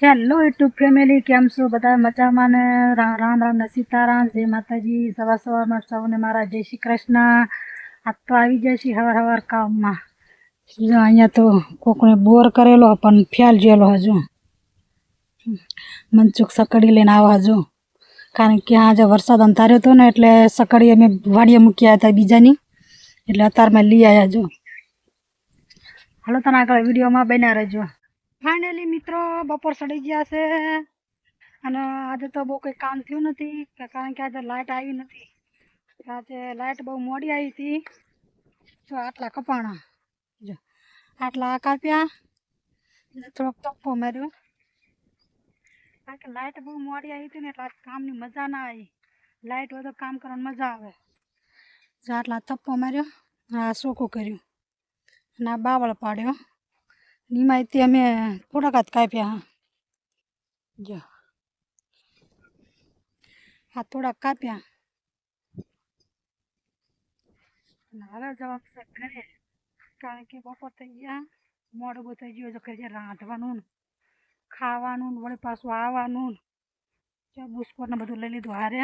Hello YouTube family, કેમ છો બધા? મજામાં ને? રામ રામ ને સીતારામ, જય માતાજી. સવારમાં સૌને મારા જય શ્રી કૃષ્ણ. આ તો આવી જાય છે હવાર કામમાં. જો અહીંયા તો કોકને બોર કરેલો પણ ફેલ જેલો હજુ મનચુક સકડી લઈને આવો હજુ, કારણ કે આજે વરસાદ અંધાર્યો હતો ને એટલે સકડી અમે વાડીએ મૂક્યા હતા બીજાની, એટલે અત્યારમાં લઈ આવ્યા. જો હાલો, તને આગળ વિડીયોમાં બન્યા રહેજો. ફાઇનલી મિત્રો, બપોર સડી ગયા છે અને આજે તો બહુ કંઈ કામ થયું નથી, કારણ કે આજે લાઇટ આવી નથી. આજે લાઇટ બહુ મોડી આવી હતી. જો આટલા કપાણા, જો આટલા કાપ્યા, થોડોક તપ્પો માર્યો, કારણ કે લાઇટ બહુ મોડી આવી હતી ને એટલે કામની મજા ના આવી. લાઇટ હોય તો કામ કરવાની મજા આવે. જો આટલા તપ્પો માર્યો, આ સોકું કર્યું અને આ બાવળ પાડ્યો. નિમાયથી અમે થોડાક જ કાપ્યા. જો આ થોડાક કાપ્યા અને હવે જવાનું છે ઘરે, કારણ કે બપોર થઈ ગયા, મોડું બહુ થઈ ગયું. જો ઘરે રાંધવાનું ખાવાનું વળી પાછું આવવાનું. જો બુસ્કોટને બધું લઈ લીધું, હારે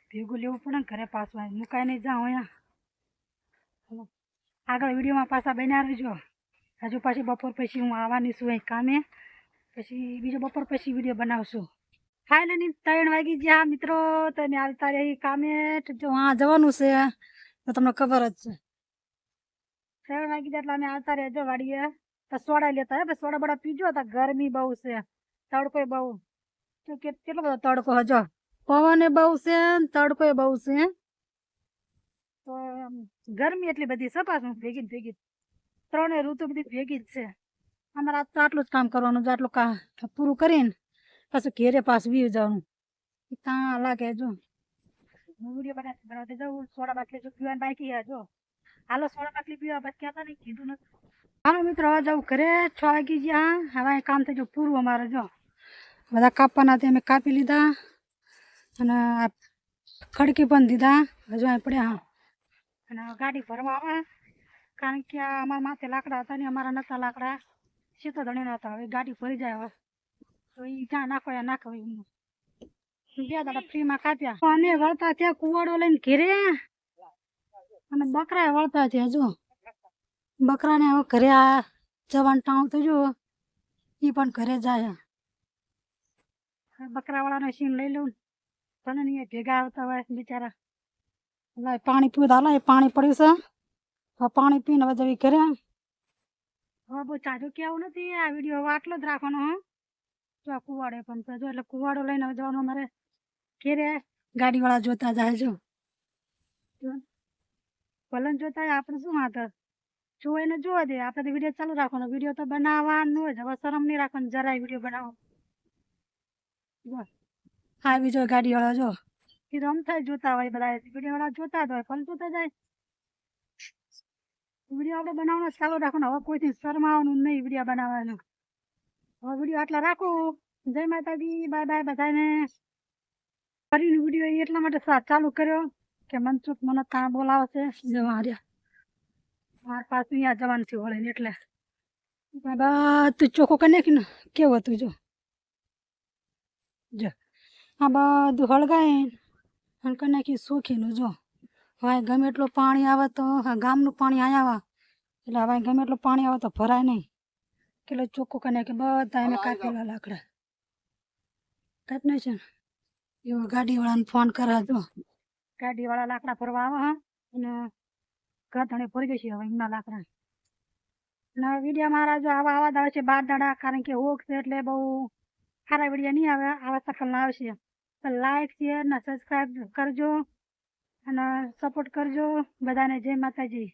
ભેગું લેવું પડે ને ઘરે પાછું મુકાઈ નહીં જાઉં અહીંયા. આગળ વિડીયોમાં પાછા બન્યા રહેજો. હજુ પાછી બપોર પછી હું આવવાની છું અહીં કામે, પછી બીજો બપોર પછી વિડીયો બનાવશું. ફાઇનલી 3 વાગી ગયા મિત્રો, તો એને આવતા રહી કામે. જો હા જવાનું છે તો તમને ખબર જ છે. 3 વાગી ગયા એટલે અમે આવતા રહેજો વાડીએ. તો સોડા લેતા હે, સોડા બડા પીજો. તો ગરમી બહુ છે, તડકો બહુ, તો કેટલો બધો તડકો હજો, પવન બહુ છે ને તડકો બહુ છે. તો ગરમી એટલી બધી છે, પાછું ભેગી ત્રણેય ઋતુ બધી ભેગી જ છે. અમારે આજ તો આટલું જ કામ કરવાનું છે. આટલું પૂરું કરીને પાછું ઘેરે પાછું વીવ જવાનું. ત્યાં લાગે જો વિડીયો બનાવતી જવું. સોડા બાટલી જો પીવાની બાકી જો, હાલો સોડા બાટલી પીવા, બસ કહેતા નહીં, કીધું નથી. હાલો મિત્રો, હવે જવું ઘરે. 6 વાગી ગયા. હવે કામ થઈ ગયું પૂરું અમારે. જો બધા કાપવાના તે અમે કાપી લીધા અને ખડકી પણ દીધા. હજુ અહીં પડ્યા. હા, અને ગાડી ભરવા આવે, કારણ કે અમારા માથે લાકડા હતા ને અમારા નતા લાકડા, સીતો ધણીના હતા. હવે ગાડી ભરી જાય હવે તો એ જ્યાં નાખો ત્યાં નાખો. 2 દાડા ફ્રીમાં કાપ્યા. અમે વળતા ત્યાં કુવાડો લઈને ઘેરે, અને બકરા વળતા છે. હજુ બકરાને હવે ઘરે જવાનું ટાણું તો જો એ પણ ઘરે જાય. બકરાવાળાનો સીન લઈ લઉં, તને નહીં ભેગા આવતા હોય બિચારા. લાય પાણી પીવું, હાલો એ પાણી પડ્યું છે. હવે પાણી પીને હવે જવી ઘરે. હવે બહુ ચાજુ કેવું નથી, આ વિડીયો હવે આટલો જ રાખવાનો. હા, જો આ કુવાડે પણ જો, એટલે કુવાડો લઈને હવે જવાનું અમારે ઘેરે. ગાડીવાળા જોતા જાય. જો ભલન જોતા હોય, આપણે શું વાંધો, જોવે ને જોવા દે. આપણે તો વિડીયો ચાલુ રાખવાનો, વિડીયો તો બનાવવાનું જ. હવે શરમ નહીં રાખવાનું જરાય વિડીયો બનાવો. જો આવી જો ગાડીવાળા, જો એ તો અમથા જોતા હોય, બધા વિડીયોવાળા જોતા જ હોય, પલતું તો જાય. વિડીયો આપણે બનાવવાનો ચાલુ રાખવાનો. હવે કોઈથી શરમાવાનું નહીં વિડીયો બનાવવાનું. હવે વિડીયો આટલા રાખું. જય માતાજી, બાય બાય બધાને. ફરીને વિડીયો એટલા માટે ચાલુ કર્યો કે મનસુખ મને ત્યાં બોલાવે છે. જવા રહ્યા મારે પાછું અહીંયા જવાનું છે વળીને, એટલે બધું ચોખ્ખું કરી નાખ્યું ને. કેવું હતું જો, જો આ બધું હળગાય અને કરી નાખ્યું સોખીનું. જો હવે ગમે એટલું પાણી આવે તો, ગામનું પાણી અહીંયા આવે એટલે હવે ગમે એટલું પાણી આવે તો ભરાય નહીં. કેટલો ચોખ્ખું કરી નાખ્યું. બધા એને કાપેલા લાકડા કાપી નાખે ને. એવો ગાડીવાળાને ફોન કરે. જો ગાડીવાળા લાકડા ભરવા આવે હા, અને ઘરધણે ભરી જશે હવે એમના લાકડા. અને વિડીયો મારા જો આવા આવે છે 12 દાડા, કારણ કે હોક છે એટલે બહુ સારા વિડીયો નહીં આવે. આવા સફળના આવશે. તો લાઈક શેર ને સબસ્ક્રાઈબ કરજો અને સપોર્ટ કરજો બધાને. જય માતાજી.